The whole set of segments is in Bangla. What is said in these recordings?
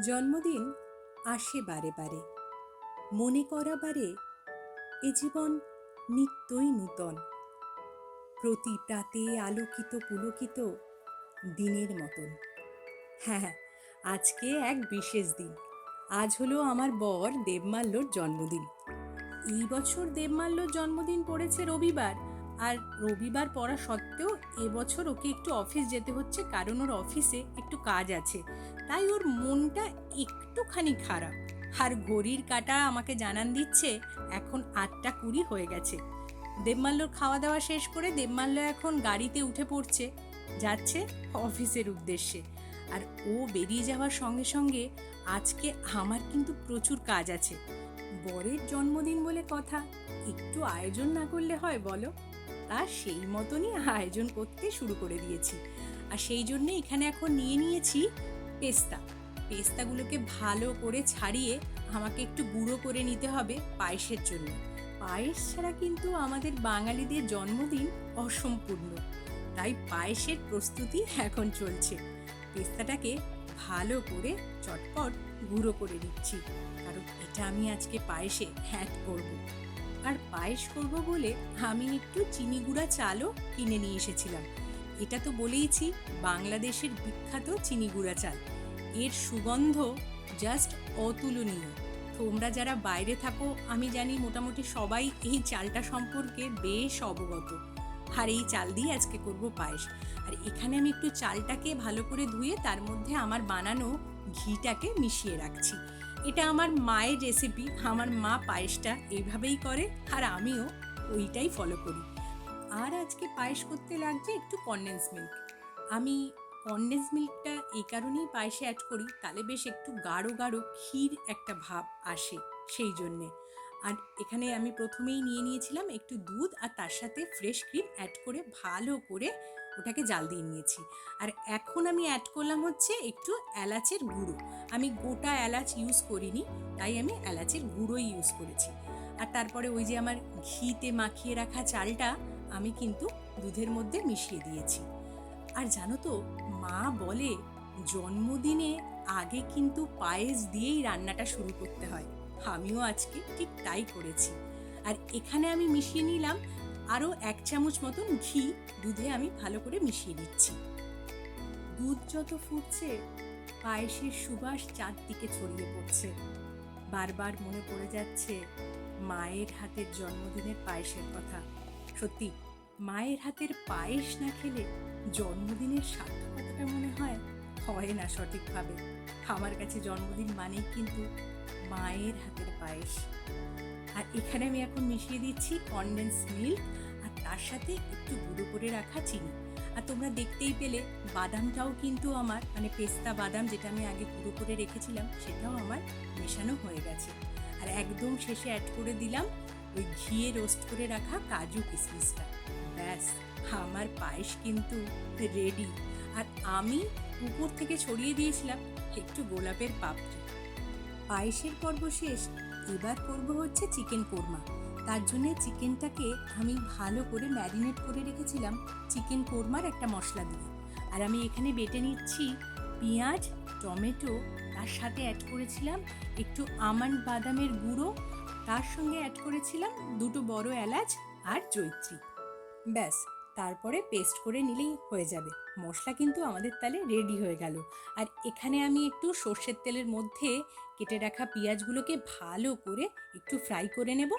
জন্মদিন আসে বারে বারে, মনে করা বারে এ জীবন নিত্যই নূতন। প্রতি প্রাতে আলোকিত পুলকিত দিনের মতন। হ্যাঁ, আজকে এক বিশেষ দিন। আজ হলো আমার বর দেবমাল্যর জন্মদিন। এই বছর দেবমাল্যর জন্মদিন পড়েছে রবিবার, আর রবিবার পড়া সত্ত্বেও এবছর ওকে একটু অফিস যেতে হচ্ছে, কারণ ওর অফিসে একটু কাজ আছে। তাই ওর মনটা একটুখানি খারাপ। আর ঘড়ির কাঁটা আমাকে জানান দিচ্ছে এখন 8:20 হয়ে গেছে। দেবমাল্যর খাওয়া দাওয়া শেষ করে দেবমাল্য এখন গাড়িতে উঠে পড়ছে, যাচ্ছে অফিসের উদ্দেশ্যে। আর ও বেরিয়ে যাওয়ার সঙ্গে সঙ্গে আজকে আমার কিন্তু প্রচুর কাজ আছে। বরের জন্মদিন বলে কথা, একটু আয়োজন না করলে হয় বলো? তা সেই মতনই আয়োজন করতে শুরু করে দিয়েছি। আর সেই জন্য এখানে এখন নিয়ে নিয়েছি পেস্তা। পেস্তাগুলোকে ভালো করে ছাড়িয়ে আমাকে একটু গুঁড়ো করে নিতে হবে পায়েসের জন্য। পায়েস ছাড়া কিন্তু আমাদের বাঙালিদের জন্মদিন অসম্পূর্ণ। তাই পায়েসের প্রস্তুতি এখন চলছে। পেস্তাটাকে ভালো করে চটপট গুঁড়ো করে নিচ্ছি, কারণ এটা আমি আজকে পায়েসে অ্যাড করব। আর পায়েস করব বলে আমি একটু চিনি গুঁড়া চালও কিনে নিয়ে এসেছিলাম। এটা তো বলেইছি বাংলাদেশের বিখ্যাত চিনি গুঁড়া চাল। এর সুগন্ধ জাস্ট অতুলনীয়। তোমরা যারা বাইরে থাকো আমি জানি মোটামুটি সবাই এই চালটা সম্পর্কে বেশ অবগত। আর এই চাল দিয়ে আজকে করব পায়েস। আর এখানে আমি একটু চালটাকে ভালো করে ধুয়ে তার মধ্যে আমার বানানো ঘিটাকে মিশিয়ে রাখছি। এটা আমার মায়ের রেসিপি। আমার মা পায়েসটা এইভাবেই করে, আর আমিও ওইটাই ফলো করি। আর আজকে পায়েস করতে লাগছে একটু কনডেন্স মিল্ক। আমি কনডেন্স মিল্কটা এই কারণেই পায়েসে অ্যাড করি, তাহলে বেশ একটু গাঢ় গাঢ় ক্ষীর একটা ভাব আসে, সেই জন্যে। আর এখানে আমি প্রথমেই নিয়ে নিয়েছিলাম একটু দুধ, আর তার সাথে ফ্রেশ ক্রিম অ্যাড করে ভালো করে ওটাকে জাল দিয়ে নিয়েছি। আর এখন আমি অ্যাড করলাম হচ্ছে একটু এলাচের গুঁড়ো। আমি গোটা এলাচ ইউজ করিনি, তাই আমি এলাচের গুঁড়োই ইউজ করেছি। আর তারপরে ওই যে আমার ঘিতে মাখিয়ে রাখা চালটা আমি কিন্তু দুধের মধ্যে মিশিয়ে দিয়েছি। আর জানো তো, মা বলে জন্মদিনে আগে কিন্তু পায়েস দিয়েই রান্নাটা শুরু করতে হয়। আমিও আজকে ঠিক তাই করেছি। আর এখানে আমি মিশিয়ে নিলাম আরও 1 চামচ মতন ঘি। দুধে আমি ভালো করে মিশিয়ে নিচ্ছি। দুধ যত ফুটছে পায়েসের সুবাস চারদিকে ছড়িয়ে পড়ছে। বারবার মনে পড়ে যাচ্ছে মায়ের হাতের জন্মদিনের পায়েসের কথা। সত্যি, মায়ের হাতের পায়েস না খেলে জন্মদিনের সার্থকতাটা মনে হয় না সঠিকভাবে। আমার কাছে জন্মদিন মানেই কিন্তু মায়ের হাতের পায়েস। আর এখানে আমি এখন মিশিয়ে দিচ্ছি কনডেন্স মিল্ক, আর তার সাথে একটু গুঁড়ো করে রাখা চিনি। আর তোমরা দেখতেই পেলে বাদামটাও কিন্তু আমার, মানে পেস্তা বাদাম যেটা আমি আগে গুঁড়ো করে রেখেছিলাম, সেটাও আমার মেশানো হয়ে গেছে। আর একদম শেষে অ্যাড করে দিলাম ওই ঘিয়ে রোস্ট করে রাখা কাজু কিশমিশটা। ব্যাস, আমার পায়েস কিন্তু রেডি। আর আমি উপর থেকে ছড়িয়ে দিয়েছিলাম একটু গোলাপের পাপড়ি। পায়েসের পর্ব শেষ, এবার করব হচ্ছে চিকেন কোরমা। তার জন্য চিকেনটাকে আমি ভালো করে ম্যারিনেট করে রেখেছিলাম চিকেন কোরমার একটা মশলা দিয়ে। আর আমি এখানে বেটে নিচ্ছি পেঁয়াজ, টমেটো, তার সাথে অ্যাড করেছিলাম একটু আমন্ড বাদামের গুঁড়ো, তার সঙ্গে অ্যাড করেছিলাম 2টো বড় এলাচ আর জয়িত্রী। ব্যাস, তারপরে পেস্ট করে নিলেই হয়ে যাবে। মশলা কিন্তু আমাদের তাহলে রেডি হয়ে গেল। আর এখানে আমি একটু সর্ষের তেলের মধ্যে কেটে রাখা পেঁয়াজগুলোকে ভালো করে একটু ফ্রাই করে নেব।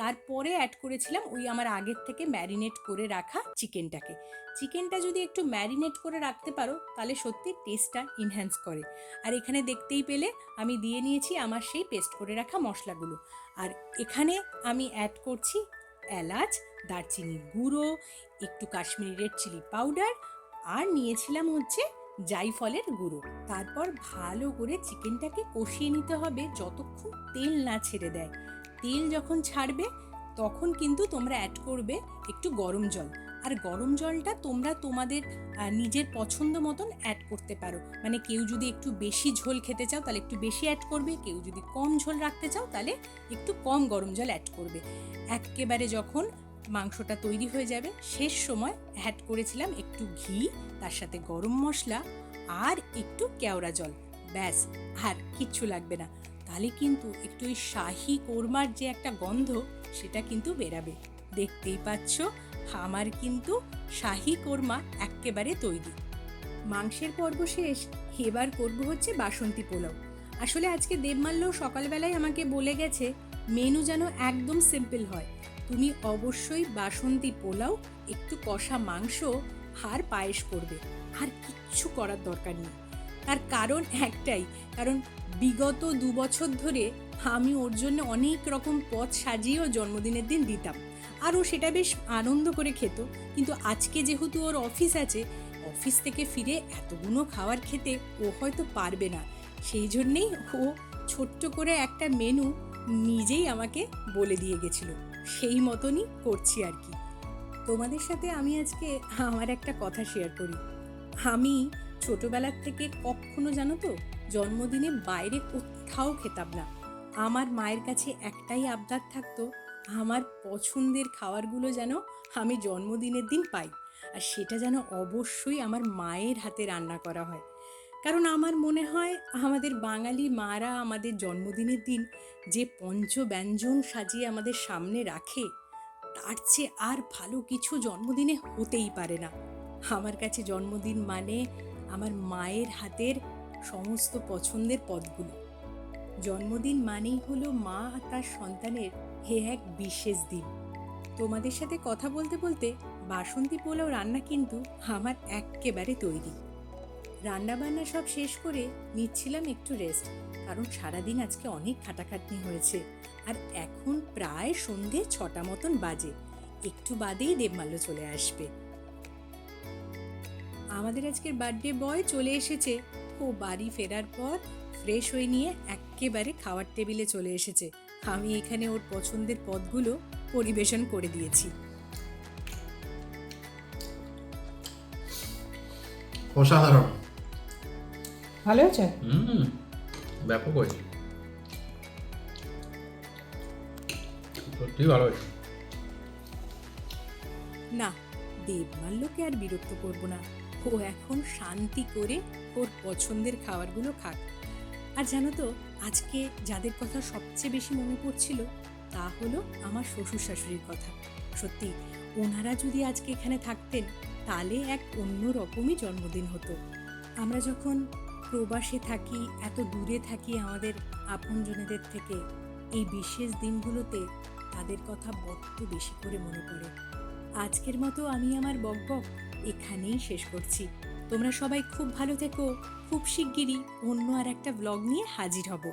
তারপরে অ্যাড করেছিলাম ওই আমার আগের থেকে ম্যারিনেট করে রাখা চিকেনটাকে। চিকেনটা যদি একটু ম্যারিনেট করে রাখতে পারো তাহলে সত্যি টেস্টটা ইনহ্যান্স করে। আর এখানে দেখতেই পেলে আমি দিয়ে নিয়েছি আমার সেই পেস্ট করে রাখা মশলাগুলো। আর এখানে আমি অ্যাড করছি এলাচ, দারচিনির গুঁড়ো, একটু কাশ্মীরি রেড চিলি পাউডার, আর নিয়েছিলাম হচ্ছে জাইফলের গুঁড়ো। তারপর ভালো করে চিকেনটাকে কষিয়ে নিতে হবে যতক্ষণ তেল না ছেড়ে দেয়। তেল যখন ছাড়বে তখন কিন্তু তোমরা অ্যাড করবে একটু গরম জল। আর গরম জলটা তোমরা তোমাদের নিজের পছন্দ মতন অ্যাড করতে পারো। মানে কেউ যদি একটু বেশি ঝোল খেতে চাও তাহলে একটু বেশি অ্যাড করবে, কেউ যদি কম ঝোল রাখতে চাও তাহলে একটু কম গরম জল অ্যাড করবে। একেবারে যখন মাংসটা তৈরি হয়ে যাবে শেষ সময় অ্যাড করেছিলাম একটু ঘি, তার সাথে গরম মশলা আর একটু কেওড়া জল। ব্যাস, আর কিচ্ছু লাগবে না। তাহলে কিন্তু একটু ওই শাহি কোরমার যে একটা গন্ধ, সেটা কিন্তু বেরাবে। দেখতেই পাচ্ছ, আমার কিন্তু শাহি কোরমা এক্কেবারে তৈরি। মাংসের পর্ব শেষ, এবার করব হচ্ছে বাসন্তী পোলাও। আসলে আজকে দেবমাল্য সকালবেলায় আমাকে বলে গেছে মেনু যেন একদম সিম্পল হয়। তুমি অবশ্যই বাসন্তী পোলাও, একটু কষা মাংস আর পায়েস করবে, আর কিচ্ছু করার দরকার নেই। তার কারণ একটাই, কারণ বিগত 2 বছর ধরে আমি ওর জন্য অনেক রকম পদ সাজিয়েও জন্মদিনের দিন দিতাম, আর ও সেটা বেশ আনন্দ করে খেত। কিন্তু আজকে যেহেতু ওর অফিস আছে, অফিস থেকে ফিরে এতগুলো খাবার খেতে ও হয়তো পারবে না, সেই জন্যেই ও ছোট্ট করে একটা মেনু নিজেই আমাকে বলে দিয়ে গেছিল, সেই মতনই করছি আর কি। তোমাদের সাথে আমি আজকে আমার একটা কথা শেয়ার করি। আমি ছোটবেলার থেকে কখনো, জানো তো, জন্মদিনে বাইরে কোথাও খেতাম না। আমার মায়ের কাছে একটাই আবদার থাকতো, আমার পছন্দের খাবারগুলো যেন আমি জন্মদিনের দিন পাই, আর সেটা যেন অবশ্যই আমার মায়ের হাতে রান্না করা হয়। কারণ আমার মনে হয় আমাদের বাঙালি মারা আমাদের জন্মদিনের দিন যে পঞ্চব্যঞ্জন সাজিয়ে আমাদের সামনে রাখে, তার চেয়ে আর ভালো কিছু জন্মদিনে হতেই পারে না। আমার কাছে জন্মদিন মানে আমার মায়ের হাতের সমস্ত পছন্দের পদগুলো। জন্মদিন মানেই হলো মা আর তার সন্তানের এক বিশেষ দিন। তোমাদের সাথে কথা বলতে বলতে বাসন্তী পোলাও রান্না কিন্তু আমার এক্কেবারে তৈরি। রান্নাবান্না সব শেষ করে নিচ্ছিলাম একটু রেস্ট, কারণ সারাদিন আজকে অনেক খাটাখাটনি হয়েছে। আর এখন প্রায় সন্ধে 6টা মতন বাজে, একটু বাদেই দেবমাল্য চলে আসবে। আমাদের আজকের বার্থডে বয় চলে এসেছে। ও বাড়ি ফেরার পর ফ্রেশ হয়ে নিয়ে এক্কেবারে খাওয়ার টেবিলে চলে এসেছে। আমি এখানে ওর পছন্দের পদগুলো পরিবেশন করে দিয়েছি। অসাধারণ। ভালো হয়েছে? ব্যাপক হয়েছে, সত্যিই ভালো হয়েছে। না, দেবমাল্যকে আর বিরক্ত করব না। ও এখন শান্তি করে ওর পছন্দের খাবারগুলো খাক। আর জানো তো, আজকে যাদের কথা সবচেয়ে বেশি মনে পড়ছিল তা হলো আমার শ্বশুর শাশুড়ির কথা। সত্যি, ওনারা যদি আজকে এখানে থাকতেন তাহলে এক অন্য রকমই জন্মদিন হতো। আমরা যখন প্রবাসে থাকি, এত দূরে থাকি আমাদের আপনজনেদের থেকে, এই বিশেষ দিনগুলোতে তাদের কথা বড্ড বেশি করে মনে পড়ে। আজকের মতো আমি আমার বকবক এখানেই শেষ করছি। তোমরা সবাই খুব ভালো থেকো। খুব শিগগিরই অন্য আর একটা ব্লগ নিয়ে হাজির হব।